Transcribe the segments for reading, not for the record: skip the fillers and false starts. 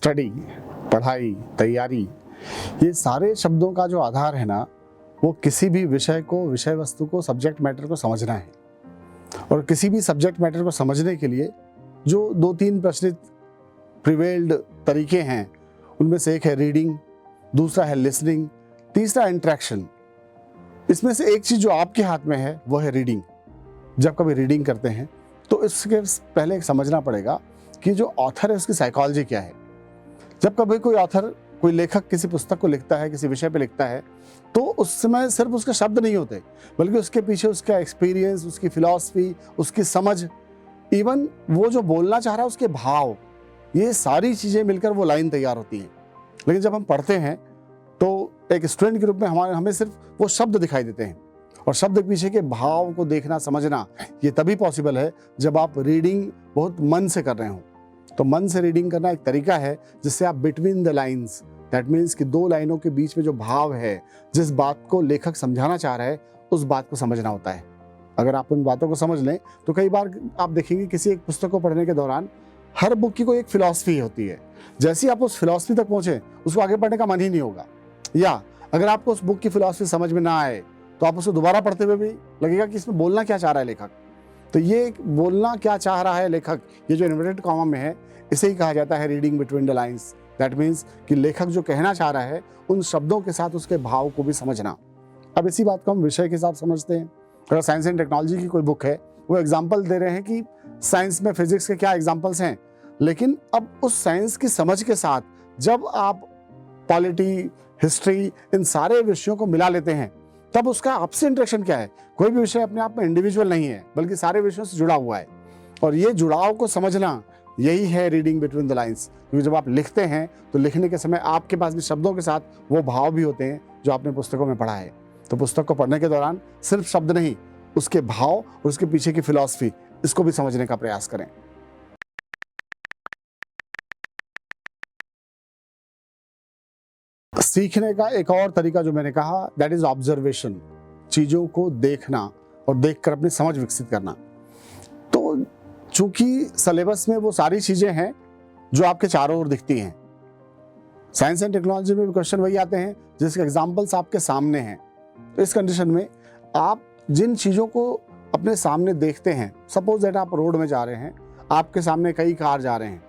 Study, पढ़ाई, तैयारी, ये सारे शब्दों का जो आधार है ना, वो किसी भी विषय को, विषय वस्तु को, सब्जेक्ट मैटर को समझना है। और किसी भी सब्जेक्ट मैटर को समझने के लिए जो 2-3 प्रचलित प्रिवेल्ड तरीके हैं, उनमें से एक है रीडिंग, दूसरा है लिसनिंग, तीसरा इंटरेक्शन। इसमें से एक चीज़ जो आपके हाथ में है वो है रीडिंग। जब कभी रीडिंग करते हैं तो इसके पहले समझना पड़ेगा कि जो ऑथर है उसकी साइकोलॉजी क्या है। जब कभी कोई ऑथर, कोई लेखक किसी पुस्तक को लिखता है, किसी विषय पे लिखता है, तो उस समय सिर्फ उसके शब्द नहीं होते, बल्कि उसके पीछे उसका एक्सपीरियंस, उसकी फिलॉसफी, उसकी समझ, इवन वो जो बोलना चाह रहा है उसके भाव, ये सारी चीज़ें मिलकर वो लाइन तैयार होती हैं। लेकिन जब हम पढ़ते हैं तो एक स्टूडेंट के रूप में हमें सिर्फ वो शब्द दिखाई देते हैं, और शब्द के पीछे के भाव को देखना, समझना, ये तभी पॉसिबल है जब आप रीडिंग बहुत मन से कर रहे हो। तो मन से रीडिंग करना एक तरीका है जिससे आप between the lines, that means कि 2 लाइनों के बीच में जो भाव है, जिस बात को लेखक समझाना चाह रहा है, उस बात को समझना होता है। अगर आप उन बातों को समझ लें तो कई बार आप देखेंगे किसी एक पुस्तक को पढ़ने के दौरान हर बुक की कोई एक फिलॉसफी होती है। जैसे ही आप उस फिलॉसफी तक पहुंचे, उसको आगे पढ़ने का मन ही नहीं होगा। या अगर आपको उस बुक की फिलॉसफी समझ में ना आए तो आप उसको दोबारा पढ़ते हुए भी लगेगा कि इसमें बोलना क्या चाह रहा है लेखक। तो ये बोलना क्या चाह रहा है लेखक, ये जो इन्वर्टेड कॉमा में है, इसे ही कहा जाता है reading between the lines. That means कि लेखक जो कहना चाह रहा है उन शब्दों के साथ उसके भाव को भी समझना। अब इसी बात को हम विषय के साथ समझते हैं। अगर साइंस एंड टेक्नोलॉजी की कोई बुक है, वो एग्जाम्पल दे रहे हैं कि साइंस में फिजिक्स के क्या एग्जाम्पल्स हैं, लेकिन अब उस साइंस की समझ के साथ जब आप पॉलिटी, हिस्ट्री, इन सारे विषयों को मिला लेते हैं, तब उसका आपसे इंटरेक्शन क्या है। कोई भी विषय अपने आप में इंडिविजुअल नहीं है, बल्कि सारे विषयों से जुड़ा हुआ है, और ये जुड़ाव को समझना, यही है रीडिंग बिटवीन द लाइन्स। क्योंकि जब आप लिखते हैं तो लिखने के समय आपके पास भी शब्दों के साथ वो भाव भी होते हैं जो आपने पुस्तकों में पढ़ा है। तो पुस्तक को पढ़ने के दौरान सिर्फ शब्द नहीं, उसके भाव और उसके पीछे की फिलॉसफी, इसको भी समझने का प्रयास करें। सीखने का एक और तरीका जो मैंने कहा, दैट इज ऑब्जर्वेशन। चीज़ों को देखना और देखकर अपनी समझ विकसित करना। तो चूंकि सिलेबस में वो सारी चीज़ें हैं जो आपके चारों ओर दिखती हैं, साइंस एंड टेक्नोलॉजी में भी क्वेश्चन वही आते हैं जिसके एग्जाम्पल्स आपके सामने हैं। तो इस कंडीशन में आप जिन चीज़ों को अपने सामने देखते हैं, सपोज दैट आप रोड में जा रहे हैं, आपके सामने कई कार जा रहे हैं,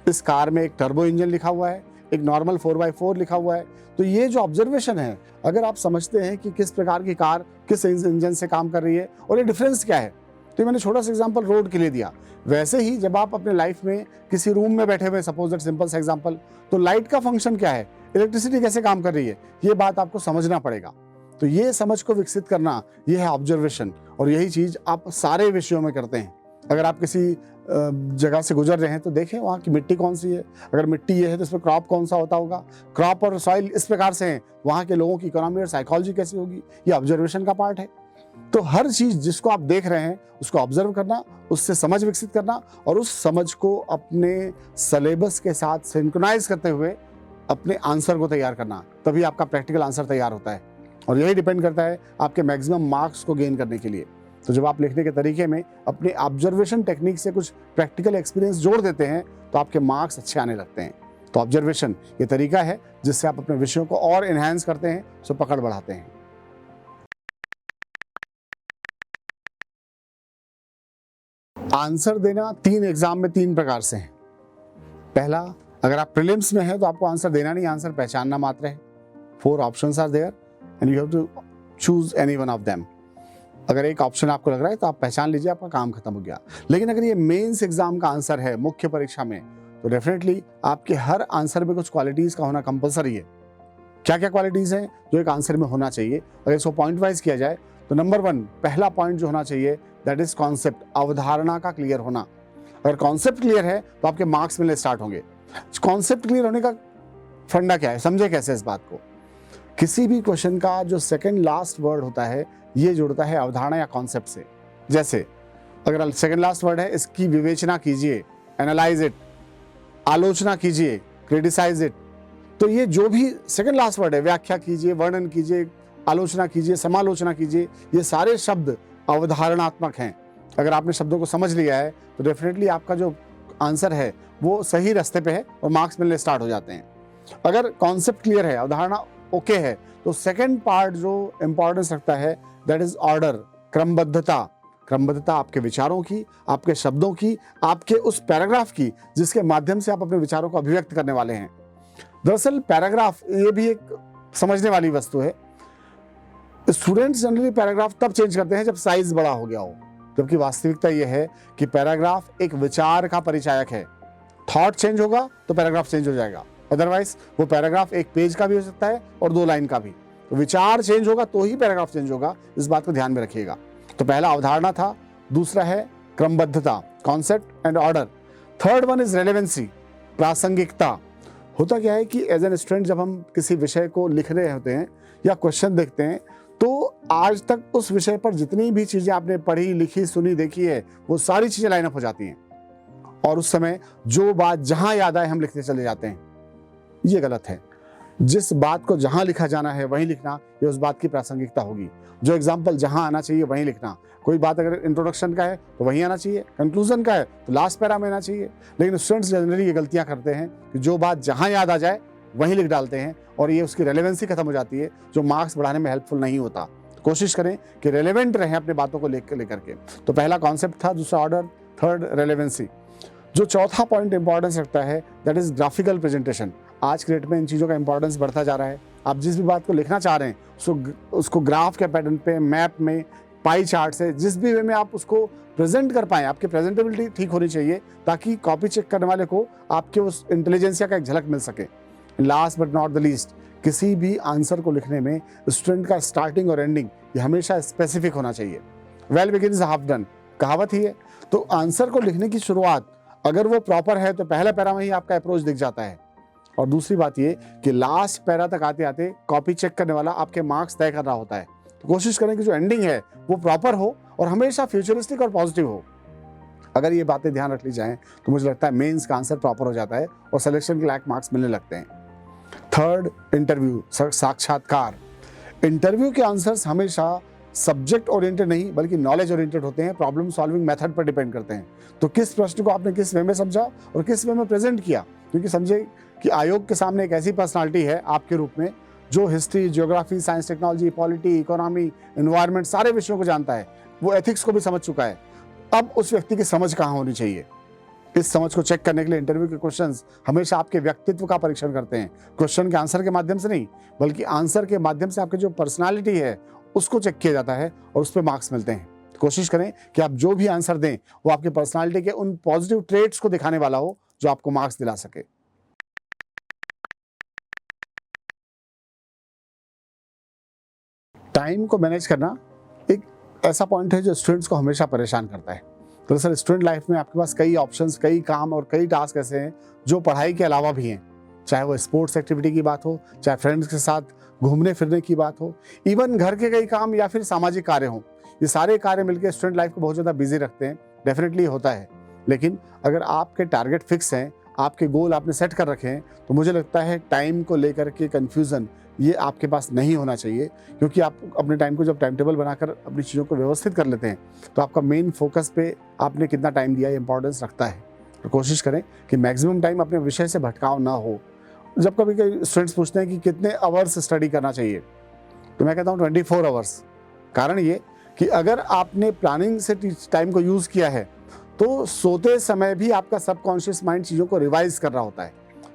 इस कार में एक टर्बो इंजन लिखा हुआ है, एक नॉर्मल 4x4 लिखा हुआ है। तो ये जो ऑब्जर्वेशन है, अगर आप समझते हैं कि किस प्रकार की कार किस इंजन से काम कर रही है और ये डिफरेंस क्या है, तो मैंने छोटा सा एग्जांपल रोड के लिए दिया। वैसे ही जब आप अपने लाइफ में किसी रूम में बैठे हुए, सपोज दैट सिंपल सा एग्जांपल, तो लाइट का फंक्शन क्या है, इलेक्ट्रिसिटी कैसे काम कर रही है, ये बात आपको समझना पड़ेगा। तो ये समझ को विकसित करना, ये है ऑब्जर्वेशन, और यही चीज़ आप सारे विषयों में करते हैं। अगर आप किसी जगह से गुजर रहे हैं तो देखें वहाँ की मिट्टी कौन सी है, अगर मिट्टी ये है तो इसमें क्रॉप कौन सा होता होगा, क्रॉप और सॉइल इस प्रकार से हैं, वहाँ के लोगों की इकोनॉमी और साइकोलॉजी कैसी होगी, ये ऑब्जर्वेशन का पार्ट है। तो हर चीज़ जिसको आप देख रहे हैं उसको ऑब्जर्व करना, उससे समझ विकसित करना, और उस समझ को अपने सिलेबस के साथ सिंक्रोनाइज करते हुए अपने आंसर को तैयार करना, तभी आपका प्रैक्टिकल आंसर तैयार होता है। और यही डिपेंड करता है आपके मैक्सिमम मार्क्स को गेन करने के लिए। तो जब आप लिखने के तरीके में अपने ऑब्जर्वेशन टेक्निक से कुछ प्रैक्टिकल एक्सपीरियंस जोड़ देते हैं तो आपके मार्क्स अच्छे आने लगते हैं। तो ऑब्जर्वेशन ये तरीका है जिससे आप अपने विषयों को और एनहांस करते हैं, सो पकड़ बढ़ाते हैं। आंसर देना 3 एग्जाम में 3 प्रकार से है। पहला, अगर आप प्रीलिम्स में हैं तो आपको आंसर देना नहीं, आंसर पहचानना मात्र है। 4 options are there and you have to choose any one of them. अगर एक ऑप्शन आपको लग रहा है तो आप पहचान लीजिए, आपका काम खत्म हो गया। लेकिन अगर ये मेंस एग्जाम का आंसर है, मुख्य परीक्षा में, तो डेफिनेटली आपके हर आंसर में कुछ क्वालिटीज का होना कंपलसरी है। क्या क्या क्वालिटीज हैं जो एक आंसर में होना चाहिए? अगर इसको पॉइंट वाइज किया जाए तो नंबर 1, पहला पॉइंट जो होना चाहिए, दैट इज कॉन्सेप्ट, अवधारणा का क्लियर होना। अगर कॉन्सेप्ट क्लियर है तो आपके मार्क्स मिलने स्टार्ट होंगे। कॉन्सेप्ट क्लियर होने का फंडा क्या है, समझे कैसे इस बात को। किसी भी क्वेश्चन का जो सेकंड लास्ट वर्ड होता है, ये जुड़ता है अवधारणा या कॉन्सेप्ट से। जैसे अगर सेकंड लास्ट वर्ड है, इसकी विवेचना कीजिए, एनालाइज इट, आलोचना कीजिए, क्रिटिसाइज इट। तो ये जो भी सेकंड लास्ट वर्ड है, व्याख्या कीजिए, वर्णन कीजिए, आलोचना कीजिए, समालोचना कीजिए, ये सारे शब्द अवधारणात्मक हैं। अगर आपने शब्दों को समझ लिया है तो डेफिनेटली आपका जो आंसर है वो सही रास्ते पे है और मार्क्स मिलने स्टार्ट हो जाते हैं। अगर कॉन्सेप्ट क्लियर है, अवधारणा ओके है, तो सेकंड पार्ट जो इंपॉर्टेंस रखता है दैट इज ऑर्डर, क्रमबद्धता। क्रमबद्धता आपके विचारों की, आपके शब्दों की, आपके उस पैराग्राफ की जिसके माध्यम से आप अपने विचारों को अभिव्यक्त करने वाले हैं। दरअसल पैराग्राफ ये भी एक समझने वाली वस्तु है। स्टूडेंट्स जनरली पैराग्राफ तब चेंज करते हैं जब साइज बड़ा हो गया हो, जबकि वास्तविकता यह है कि पैराग्राफ एक विचार का परिचायक है। थॉट चेंज होगा तो पैराग्राफ चेंज हो जाएगा, अदरवाइज वो पैराग्राफ एक पेज का भी हो सकता है और 2 लाइन का भी। तो विचार चेंज होगा तो ही पैराग्राफ चेंज होगा, इस बात को ध्यान में रखिएगा। तो पहला अवधारणा था, दूसरा है क्रमबद्धता, concept and order. Third one is relevancy, प्रासंगिकता। होता क्या है कि एज एन स्टूडेंट जब हम किसी विषय को लिख रहे होते हैं या क्वेश्चन देखते हैं, तो आज तक उस विषय पर जितनी भी चीजें आपने पढ़ी, लिखी, सुनी, देखी है, वो सारी चीजें लाइन अप हो जाती हैं और उस समय जो बात जहां याद आए हम लिखते चले जाते हैं। ये गलत है। जिस बात को जहां लिखा जाना है वहीं लिखना, ये उस बात की प्रासंगिकता होगी। जो एग्जाम्पल जहां आना चाहिए वहीं लिखना। कोई बात अगर इंट्रोडक्शन का है तो वहीं आना चाहिए, कंक्लूजन का है तो लास्ट पैरा में आना चाहिए। लेकिन स्टूडेंट्स जनरली ये गलतियां करते हैं कि जो बात जहां याद आ जाए वहीं लिख डालते हैं और ये उसकी रेलेवेंसी खत्म हो जाती है, जो मार्क्स बढ़ाने में हेल्पफुल नहीं होता। कोशिश करें कि रेलेवेंट रहें अपने बातों को लेकर के। तो पहला कॉन्सेप्ट था, दूसरा ऑर्डर, थर्ड रेलेवेंसी। जो चौथा पॉइंट इंपॉर्टेंस रखता है दैट इज ग्राफिकल प्रेजेंटेशन। आज के डेट में इन चीज़ों का इंपॉर्टेंस बढ़ता जा रहा है। आप जिस भी बात को लिखना चाह रहे हैं उसको ग्राफ के पैटर्न पे, मैप में, पाई चार्ट से, जिस भी वे में आप उसको प्रेजेंट कर पाएं, आपकी प्रेजेंटेबिलिटी ठीक होनी चाहिए ताकि कॉपी चेक करने वाले को आपके उस इंटेलिजेंसिया का एक झलक मिल सके। Last but not the least, किसी भी आंसर को लिखने में स्टूडेंट का स्टार्टिंग और एंडिंग ये हमेशा स्पेसिफिक होना चाहिए। वेल बिगिन हाफ डन, कहावत ही है। तो आंसर को लिखने की शुरुआत अगर वो प्रॉपर है तो पहला पैरा में ही आपका अप्रोच दिख जाता है। और दूसरी बात ये कि लास्ट पैरा तक आते आते कॉपी चेक करने वाला आपके मार्क्स तय कर रहा होता है। तो कोशिश करें कि जो एंडिंग है वो प्रॉपर हो और हमेशा फ्यूचरिस्टिक और पॉजिटिव हो। अगर ये बातें ध्यान रख ली जाएं तो मुझे लगता है मेंस का आंसर प्रॉपर हो जाता है और सिलेक्शन के लायक मार्क्स मिलने लगते हैं। थर्ड, इंटरव्यू, साक्षात्कार। इंटरव्यू के आंसर्स हमेशा सब्जेक्ट ओरिएंटेड नहीं बल्कि नॉलेज ओरिएंटेड होते हैं, प्रॉब्लम सॉल्विंग मेथड पर डिपेंड करते हैं। तो किस प्रश्न को आपने किस वे में समझा और किस वे में प्रेजेंट किया। क्योंकि समझे कि आयोग के सामने एक ऐसी पर्सनालिटी है आपके रूप में जो history, geography, science, technology, polity, economy, environment सारे विषयों को जानता है, वो एथिक्स को भी समझ चुका है। अब उस व्यक्ति की समझ कहाँ होनी चाहिए, इस समझ को चेक करने के लिए इंटरव्यू के क्वेश्चंस हमेशा आपके व्यक्तित्व का परीक्षण करते हैं। क्वेश्चन के आंसर के माध्यम से नहीं बल्कि आंसर के माध्यम से आपकी जो पर्सनालिटी है उसको चेक किया जाता है और उस पर मार्क्स मिलते हैं। कोशिश करें कि आप जो भी आंसर दें वो आपकी पर्सनालिटी के उन पॉजिटिव ट्रेट्स को दिखाने वाला हो जो आपको मार्क्स दिला सके। टाइम को मैनेज करना एक ऐसा पॉइंट है जो स्टूडेंट्स को हमेशा परेशान करता है। दरअसल स्टूडेंट लाइफ में आपके पास कई ऑप्शंस, कई काम और कई टास्क ऐसे हैं जो पढ़ाई के अलावा भी हैं। चाहे वो स्पोर्ट्स एक्टिविटी की बात हो, चाहे फ्रेंड्स के साथ घूमने फिरने की बात हो, इवन घर के कई काम या फिर सामाजिक कार्य हों। ये सारे कार्य मिलकर स्टूडेंट लाइफ को बहुत ज़्यादा बिजी रखते हैं। डेफिनेटली होता है, लेकिन अगर आपके टारगेट फिक्स हैं, आपके गोल आपने सेट कर रखे हैं, तो मुझे लगता है टाइम को लेकर के कन्फ्यूज़न ये आपके पास नहीं होना चाहिए। क्योंकि आप अपने टाइम को जब टाइम टेबल बनाकर अपनी चीज़ों को व्यवस्थित कर लेते हैं तो आपका मेन फोकस पे आपने कितना टाइम दिया ये इंपॉर्टेंस रखता है। तो कोशिश करें कि मैक्सिमम टाइम अपने विषय से भटकाव ना हो। जब कभी कभी स्टूडेंट्स पूछते हैं कि कितने आवर्स स्टडी करना चाहिए, तो मैं कहता हूँ 24 आवर्स। कारण ये कि अगर आपने प्लानिंग से टाइम को यूज़ किया है तो सोते समय भी आपका सबकॉन्शियस माइंड चीज़ों को रिवाइज कर रहा होता है।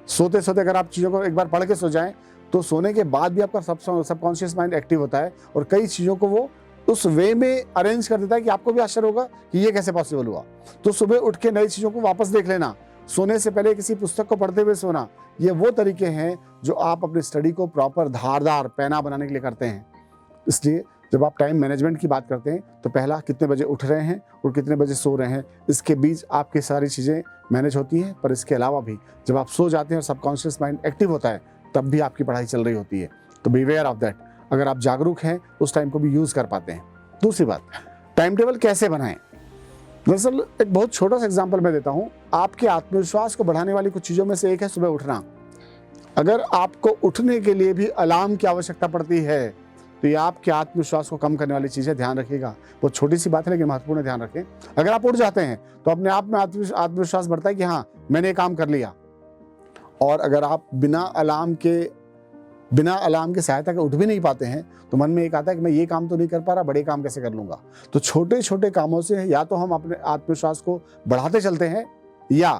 सोते सोते अगर आप चीज़ों को एक बार पढ़ के सो जाएं तो सोने के बाद भी आपका सबकॉन्शियस माइंड एक्टिव होता है और कई चीज़ों को वो उस वे में अरेंज कर देता है कि आपको भी आश्चर्य होगा कि ये कैसे पॉसिबल हुआ। तो सुबह उठ के नई चीज़ों को वापस देख लेना, सोने से पहले किसी पुस्तक को पढ़ते हुए सोना, ये वो तरीके हैं जो आप अपनी स्टडी को प्रॉपर धारदार पैना बनाने के लिए करते हैं। इसलिए जब आप टाइम मैनेजमेंट की बात करते हैं तो पहला कितने बजे उठ रहे हैं और कितने बजे सो रहे हैं, इसके बीच आपकी सारी चीज़ें मैनेज होती हैं। पर इसके अलावा भी जब आप सो जाते हैं और सबकॉन्शियस माइंड एक्टिव होता है तब भी आपकी पढ़ाई चल रही होती है। तो बी अवेयर ऑफ दैट। अगर आप जागरूक हैं उस टाइम को भी यूज़ कर पाते हैं। दूसरी बात, टाइम टेबल कैसे बनाएं। दरअसल एक बहुत छोटा सा एग्जाम्पल मैं देता हूँ। आपके आत्मविश्वास को बढ़ाने वाली कुछ चीज़ों में से एक है सुबह उठना। अगर आपको उठने के लिए भी अलार्म की आवश्यकता पड़ती है तो ये आपके आत्मविश्वास को कम करने वाली चीज़ें, ध्यान रखिएगा। वो छोटी सी बात है लेकिन महत्वपूर्ण है, ध्यान रखें। अगर आप उठ जाते हैं तो अपने आप में आत्मविश्वास बढ़ता है कि हाँ मैंने ये काम कर लिया। और अगर आप बिना अलार्म के सहायता के उठ भी नहीं पाते हैं तो मन में एक आता है कि मैं ये काम तो नहीं कर पा रहा, बड़े काम कैसे कर लूँगा। तो छोटे छोटे कामों से या तो हम अपने आत्मविश्वास को बढ़ाते चलते हैं या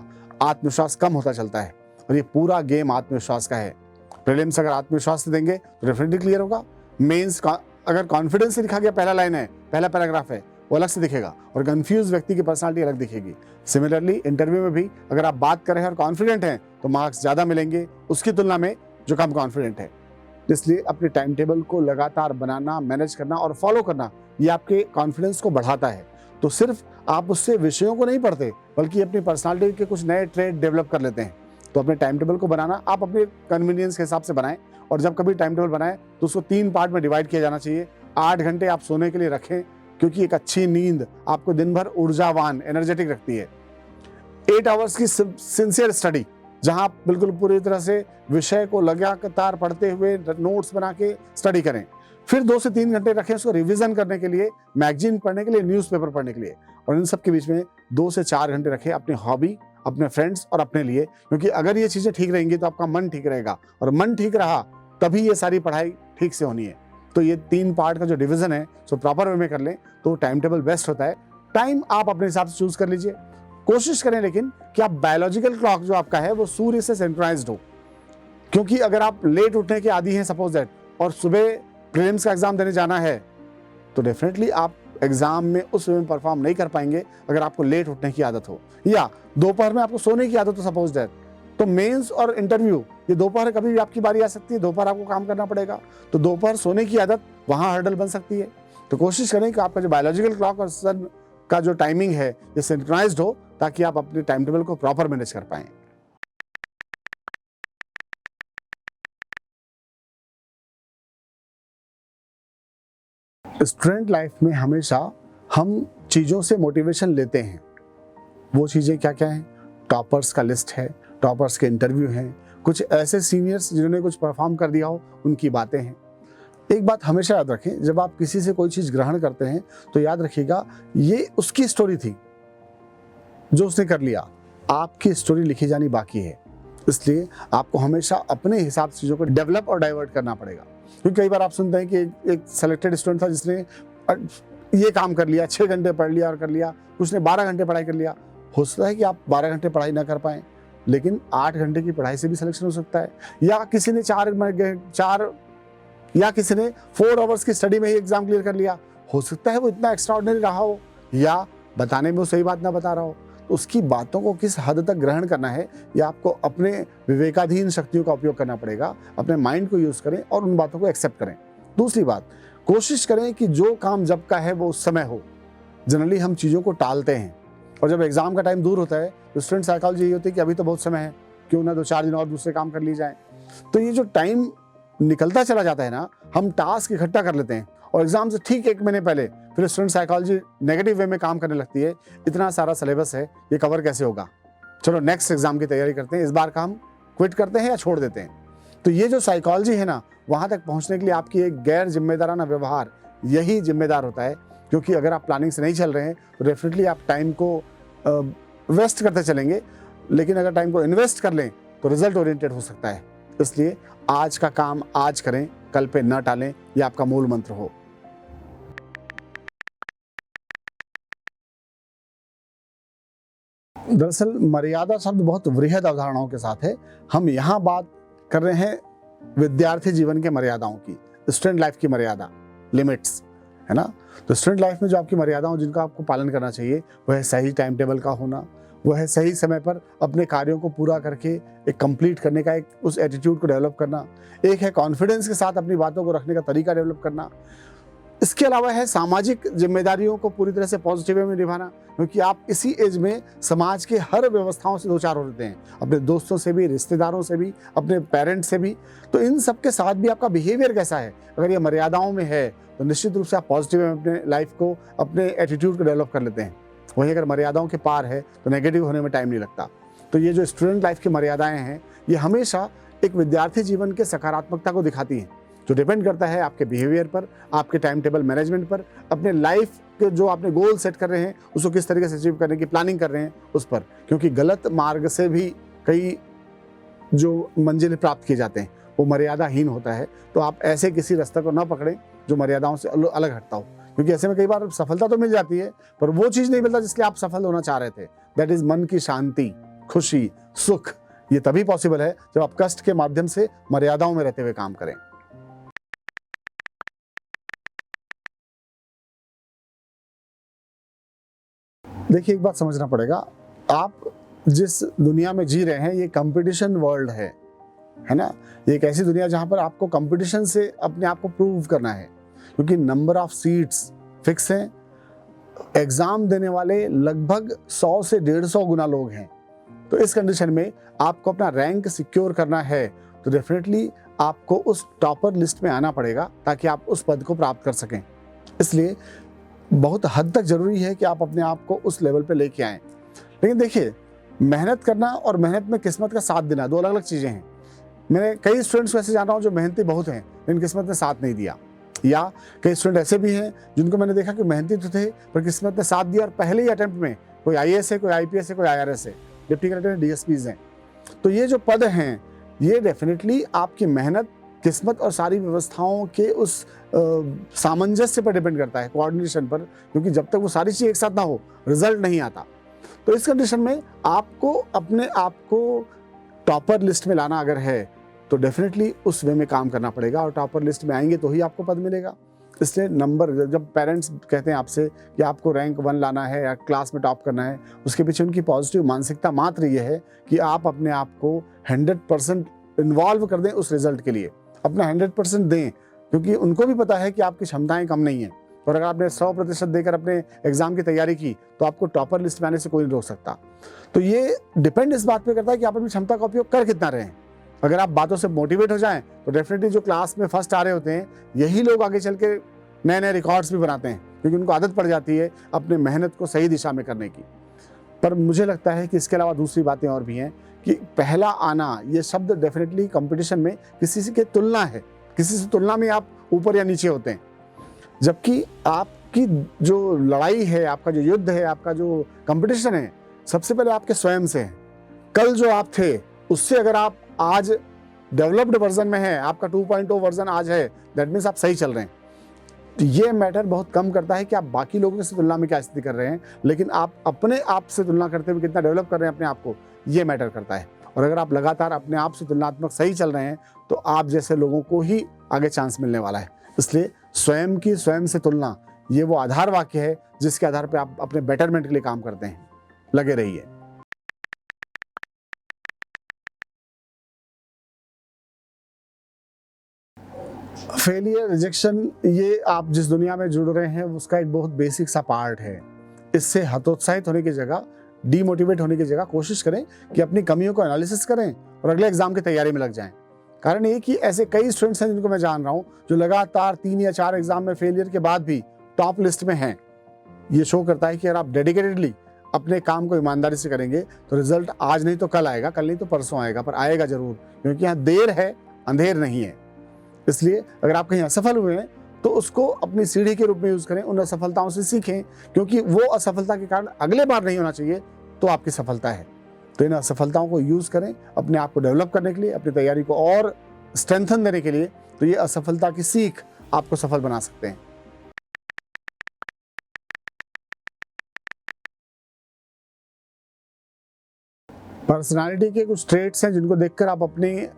आत्मविश्वास कम होता चलता है। और ये पूरा गेम आत्मविश्वास का है। प्रीलिम्स अगर आत्मविश्वास से देंगे तो डेफिनेटली क्लियर होगा। मेंस अगर कॉन्फिडेंस से लिखा गया पहला लाइन है, पहला पैराग्राफ है, वो अलग से दिखेगा और कंफ्यूज व्यक्ति की पर्सनालिटी अलग दिखेगी। सिमिलरली इंटरव्यू में भी अगर आप बात कर रहे हैं और कॉन्फिडेंट हैं तो मार्क्स ज़्यादा मिलेंगे उसकी तुलना में जो कम कॉन्फिडेंट है। इसलिए अपने टाइम टेबल को लगातार बनाना, मैनेज करना और फॉलो करना, ये आपके कॉन्फिडेंस को बढ़ाता है। तो सिर्फ आप उससे विषयों को नहीं पढ़ते बल्कि अपनी पर्सनालिटी के कुछ नए ट्रेड डेवलप कर लेते हैं। तो अपने टाइम टेबल को बनाना आप अपने कन्वीनियंस के हिसाब से बनाएं और जब कभी टाइम टेबल बनाएं तो उसको 3 पार्ट में डिवाइड किया जाना चाहिए। 8 घंटे आप सोने के लिए रखें क्योंकि एक अच्छी नींद आपको दिन भर ऊर्जावान, एनर्जेटिक रखती है। 8 आवर्स की सिंसियर स्टडी, जहां आप बिल्कुल पूरी तरह से विषय को लगातार पढ़ते हुए नोट्स बना के स्टडी करें। फिर 2 से 3 घंटे रखें उसको रिवीजन करने के लिए, मैगजीन पढ़ने के लिए, न्यूज़पेपर पढ़ने के लिए। और इन सब के बीच में 2 से 4 घंटे रखें अपनी हॉबी, अपने फ्रेंड्स और अपने लिए, क्योंकि अगर ये चीज़ें ठीक रहेंगी तो आपका मन ठीक रहेगा और मन ठीक रहा तभी ये सारी पढ़ाई ठीक से होनी है। तो ये 3 पार्ट का जो डिवीजन है सो प्रॉपर वे में कर लें तो टाइम टेबल बेस्ट होता है। टाइम आप अपने हिसाब से चूज कर लीजिए। कोशिश करें लेकिन कि आप बायोलॉजिकल क्लॉक जो आपका है वो सूर्य से सिंक्रोनाइज्ड हो, क्योंकि अगर आप लेट उठने के आदी हैं सपोज दैट और सुबह प्रीलिम्स का एग्जाम देने जाना है तो डेफिनेटली आप एग्जाम में उस वे में परफॉर्म नहीं कर पाएंगे अगर आपको लेट उठने की आदत हो या दोपहर में आपको सोने की आदत हो सपोज दैट। तो मेंस और इंटरव्यू ये दोपहर कभी भी आपकी बारी आ सकती है, दोपहर आपको काम करना पड़ेगा, तो दोपहर सोने की आदत वहाँ हर्डल बन सकती है। तो कोशिश करें कि आपका जो बायोलॉजिकल क्लॉक और सन का जो टाइमिंग है ये सिंक्रोनाइज्ड हो ताकि आप अपने टाइम टेबल को प्रॉपर मैनेज कर पाएं। स्टूडेंट लाइफ में हमेशा हम चीज़ों से मोटिवेशन लेते हैं। वो चीज़ें क्या क्या हैं? टॉपर्स का लिस्ट है, टॉपर्स के इंटरव्यू हैं, कुछ ऐसे सीनियर्स जिन्होंने कुछ परफॉर्म कर दिया हो उनकी बातें हैं। एक बात हमेशा याद रखें, जब आप किसी से कोई चीज़ ग्रहण करते हैं तो याद रखिएगा ये उसकी स्टोरी थी जो उसने कर लिया, आपकी स्टोरी लिखी जानी बाकी है। इसलिए आपको हमेशा अपने हिसाब से चीज़ों को डेवलप और डाइवर्ट करना पड़ेगा। क्योंकि कई बार आप सुनते हैं कि एक सेलेक्टेड स्टूडेंट था जिसने ये काम कर लिया, 6 घंटे पढ़ लिया और कर लिया, कुछ ने 12 घंटे पढ़ाई कर लिया। हो सकता है कि आप 12 घंटे पढ़ाई ना कर पाएँ लेकिन 8 घंटे की पढ़ाई से भी सिलेक्शन हो सकता है, या किसी ने 4 आवर्स की स्टडी में ही एग्जाम क्लियर कर लिया। हो सकता है वो इतना एक्स्ट्राऑर्डिनरी रहा हो या बताने में वो सही बात ना बता रहा हो। तो उसकी बातों को किस हद तक ग्रहण करना है या आपको अपने विवेकाधीन शक्तियों का उपयोग करना पड़ेगा। अपने माइंड को यूज करें और उन बातों को एक्सेप्ट करें। दूसरी बात, कोशिश करें कि जो काम जब का है वो उस समय हो। जनरली हम चीज़ों को टालते हैं और जब एग्जाम का टाइम दूर होता है तो स्टूडेंट साइकोलॉजी ये होती है कि अभी तो बहुत समय है, क्यों ना 2-4 दिन और दूसरे काम कर लिए जाएं। तो ये जो टाइम निकलता चला जाता है ना, हम टास्क इकट्ठा कर लेते हैं और एग्जाम से ठीक 1 महीने पहले फिर स्टूडेंट साइकोलॉजी नेगेटिव वे में काम करने लगती है। इतना सारा सिलेबस है, ये कवर कैसे होगा, चलो नेक्स्ट एग्जाम की तैयारी करते हैं, इस बार का हम क्विट करते हैं या छोड़ देते हैं। तो ये जो साइकोलॉजी है ना, वहाँ तक पहुँचने के लिए आपकी एक गैर जिम्मेदाराना व्यवहार यही जिम्मेदार होता है। क्योंकि अगर आप प्लानिंग से नहीं चल रहे हैं तो डेफिनेटली आप टाइम को वेस्ट करते चलेंगे, लेकिन अगर टाइम को इन्वेस्ट कर लें तो रिजल्ट ओरिएंटेड हो सकता है। इसलिए आज का काम आज करें, कल पे न टालें, ये आपका मूल मंत्र हो। दरअसल मर्यादा शब्द बहुत वृहद अवधारणाओं के साथ है। हम यहाँ बात कर रहे हैं विद्यार्थी जीवन के मर्यादाओं की, स्टूडेंट लाइफ की मर्यादा, लिमिट्स, है ना। तो स्टूडेंट लाइफ में जो आपकी मर्यादाओं जिनका आपको पालन करना चाहिए वह है सही टाइम टेबल का होना, वह है सही समय पर अपने कार्यों को पूरा करके एक कंप्लीट करने का एक उस एटीट्यूड को डेवलप करना, एक है कॉन्फिडेंस के साथ अपनी बातों को रखने का तरीका डेवलप करना। इसके अलावा है सामाजिक जिम्मेदारियों को पूरी तरह से पॉजिटिव वे में निभाना, क्योंकि आप इसी एज में समाज के हर व्यवस्थाओं से दो चार हो रहे हैं, अपने दोस्तों से भी, रिश्तेदारों से भी, अपने पेरेंट्स से भी। तो इन सब के साथ भी आपका बिहेवियर कैसा है, अगर ये मर्यादाओं में है तो निश्चित रूप से आप पॉजिटिव वे में अपने लाइफ को, अपने एटीट्यूड को डेवलप कर लेते हैं। वहीं अगर मर्यादाओं के पार है तो नेगेटिव होने में टाइम नहीं लगता। तो ये जो स्टूडेंट लाइफ की मर्यादाएं हैं ये हमेशा एक विद्यार्थी जीवन के सकारात्मकता को दिखाती हैं। जो डिपेंड करता है आपके बिहेवियर पर, आपके टाइम टेबल मैनेजमेंट पर, अपने लाइफ के जो आपने गोल सेट कर रहे हैं उसको किस तरीके से अचीव करने की प्लानिंग कर रहे हैं उस पर। क्योंकि गलत मार्ग से भी कई जो मंजिलें प्राप्त किए जाते हैं वो मर्यादाहीन होता है। तो आप ऐसे किसी रास्ते को ना पकड़ें जो मर्यादाओं से अलग हटता हो, क्योंकि ऐसे में कई बार सफलता तो मिल जाती है पर वो चीज़ नहीं मिलता जिसके आप सफल होना चाह रहे थे। दैट इज मन की शांति, खुशी, सुख। ये तभी पॉसिबल है जब आप कष्ट के माध्यम से मर्यादाओं में रहते हुए काम करें। देखिए, एक बात समझना पड़ेगा, आप जिस दुनिया में जी रहे हैं ये कंपटीशन वर्ल्ड है ना। ये एक ऐसी दुनिया जहां पर आपको कंपटीशन से अपने आप को प्रूव करना है, क्योंकि नंबर ऑफ सीट्स फिक्स हैं। एग्जाम देने वाले लगभग 100 से 150 गुना लोग हैं। तो इस कंडीशन में आपको अपना रैंक सिक्योर करना है तो डेफिनेटली आपको उस टॉपर लिस्ट में आना पड़ेगा ताकि आप उस पद को प्राप्त कर सकें। इसलिए बहुत हद तक जरूरी है कि आप अपने आप को उस लेवल पे लेके आएं। लेकिन देखिए, मेहनत करना और मेहनत में किस्मत का साथ देना दो अलग अलग चीज़ें हैं। मैंने कई स्टूडेंट्स को ऐसे जाना हूँ जो मेहनती बहुत हैं लेकिन किस्मत ने साथ नहीं दिया, या कई स्टूडेंट ऐसे भी हैं जिनको मैंने देखा कि मेहनती तो थे पर किस्मत ने साथ दिया और पहले ही अटेम्प्ट में कोई IAS है, कोई IPS है, कोई IRS है, डिप्टी कलेक्टर, DSPs हैं। तो ये जो पद हैं ये डेफिनेटली आपकी मेहनत, किस्मत और सारी व्यवस्थाओं के उस सामंजस्य पर डिपेंड करता है, कोऑर्डिनेशन पर, क्योंकि जब तक वो सारी चीज़ एक साथ ना हो रिजल्ट नहीं आता। तो इस कंडीशन में आपको अपने आप को टॉपर लिस्ट में लाना अगर है तो डेफिनेटली उस वे में काम करना पड़ेगा और टॉपर लिस्ट में आएंगे तो ही आपको पद मिलेगा। इसलिए नंबर, जब पेरेंट्स कहते हैं आपसे कि आपको रैंक 1 लाना है या क्लास में टॉप करना है, उसके पीछे उनकी पॉजिटिव मानसिकता मात्र ये है कि आप अपने आप को 100% इन्वॉल्व कर दें उस रिजल्ट के लिए, अपना 100% दें, क्योंकि उनको भी पता है कि आपकी क्षमताएं कम नहीं हैं। और अगर आपने 100% देकर अपने एग्जाम की तैयारी की तो आपको टॉपर लिस्ट में आने से कोई नहीं रोक सकता। तो ये डिपेंड इस बात पे करता है कि आप अपनी क्षमता का उपयोग कर कितना रहे हैं। अगर आप बातों से मोटिवेट हो जाएं तो डेफिनेटली जो क्लास में फर्स्ट आ रहे होते हैं यही लोग आगे चल के नए नए रिकॉर्ड्स भी बनाते हैं, क्योंकि उनको आदत पड़ जाती है अपने मेहनत को सही दिशा में करने की। पर मुझे लगता है कि इसके अलावा दूसरी बातें और भी हैं कि पहला आना ये शब्द डेफिनेटली कंपटीशन में किसी से तुलना है, किसी से तुलना में आप ऊपर या नीचे होते हैं, जबकि आपकी जो लड़ाई है, आपका जो युद्ध है, आपका जो कंपटीशन है, सबसे पहले आपके स्वयं से है। कल जो आप थे उससे अगर आप आज डेवलप्ड वर्जन में है, आपका 2.0 वर्जन आज है, दैट मीन्स आप सही चल रहे हैं। तो ये मैटर बहुत कम करता है कि आप बाकी लोगों से तुलना में क्या स्थिति कर रहे हैं, लेकिन आप अपने आप से तुलना करते हुए कितना डेवलप कर रहे हैं अपने आप को, ये मैटर करता है। और अगर आप लगातार अपने आप से तुलनात्मक सही चल रहे हैं तो आप जैसे लोगों को ही आगे चांस मिलने वाला है। इसलिए स्वयं की स्वयं से तुलना ये वो आधार वाक्य है जिसके आधार पर आप अपने बेटरमेंट के लिए काम करते हैं। लगे रहिए। फेलियर, रिजेक्शन, ये आप जिस दुनिया में जुड़ रहे हैं उसका एक बहुत बेसिक सा पार्ट है। इससे हतोत्साहित होने की जगह, डीमोटिवेट होने की जगह कोशिश करें कि अपनी कमियों को एनालिसिस करें और अगले एग्जाम की तैयारी में लग जाएं। कारण ये कि ऐसे कई स्टूडेंट्स हैं जिनको मैं जान रहा हूँ जो लगातार 3 या 4 एग्जाम में फेलियर के बाद भी टॉप लिस्ट में हैं। ये शो करता है कि अगर आप डेडिकेटेडली अपने काम को ईमानदारी से करेंगे तो रिजल्ट आज नहीं तो कल आएगा, कल नहीं तो परसों आएगा, पर आएगा जरूर, क्योंकि यहाँ देर है, अंधेर नहीं है। इसलिए अगर आप कहीं असफल हुए हैं तो उसको अपनी सीढ़ी के रूप में यूज करें, उन असफलताओं से सीखें, क्योंकि वो असफलता के कारण अगले बार नहीं होना चाहिए तो आपकी सफलता है। तो इन असफलताओं को यूज करें अपने आप को डेवलप करने के लिए, अपनी तैयारी को और स्ट्रेंथन देने के लिए। तो ये असफलता की सीख आपको सफल बना सकते हैं। पर्सनालिटी के कुछ ट्रेट्स हैं जिनको देखकर आप अपनी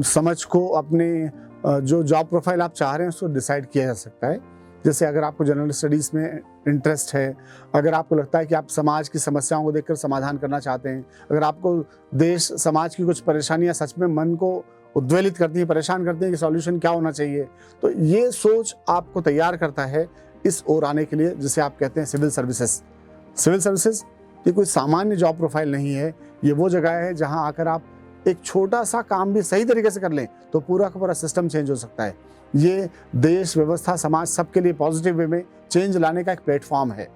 समझ को, अपने जो जॉब प्रोफाइल आप चाह रहे हैं उसको डिसाइड किया जा सकता है। जैसे अगर आपको जनरल स्टडीज़ में इंटरेस्ट है, अगर आपको लगता है कि आप समाज की समस्याओं को देखकर समाधान करना चाहते हैं, अगर आपको देश समाज की कुछ परेशानियां सच में मन को उद्वेलित करती हैं, परेशान करती हैं कि सॉल्यूशन क्या होना चाहिए, तो ये सोच आपको तैयार करता है इस ओर आने के लिए, जिसे आप कहते हैं सिविल सर्विसेज। सिविल सर्विसेज ये कोई सामान्य जॉब प्रोफाइल नहीं है, ये वो जगह है जहाँ आकर आप एक छोटा सा काम भी सही तरीके से कर लें तो पूरा का पूरा सिस्टम चेंज हो सकता है। ये देश, व्यवस्था, समाज सबके लिए पॉजिटिव वे में चेंज लाने का एक प्लेटफॉर्म है।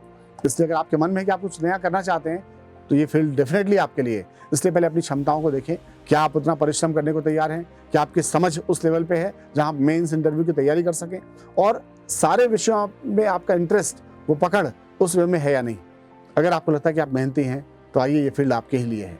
इसलिए अगर आपके मन में है कि आप कुछ नया करना चाहते हैं तो ये फील्ड डेफिनेटली आपके लिए है। इसलिए पहले अपनी क्षमताओं को देखें, क्या आप उतना परिश्रम करने को तैयार हैं, क्या आपकी समझ उस लेवल पे है जहां आप मेंस इंटरव्यू की तैयारी कर सकें, और सारे विषयों में आपका इंटरेस्ट, वो पकड़ उस वे में है या नहीं। अगर आपको लगता है कि आप मेहनती हैं तो आइए, ये फील्ड आपके ही लिए है।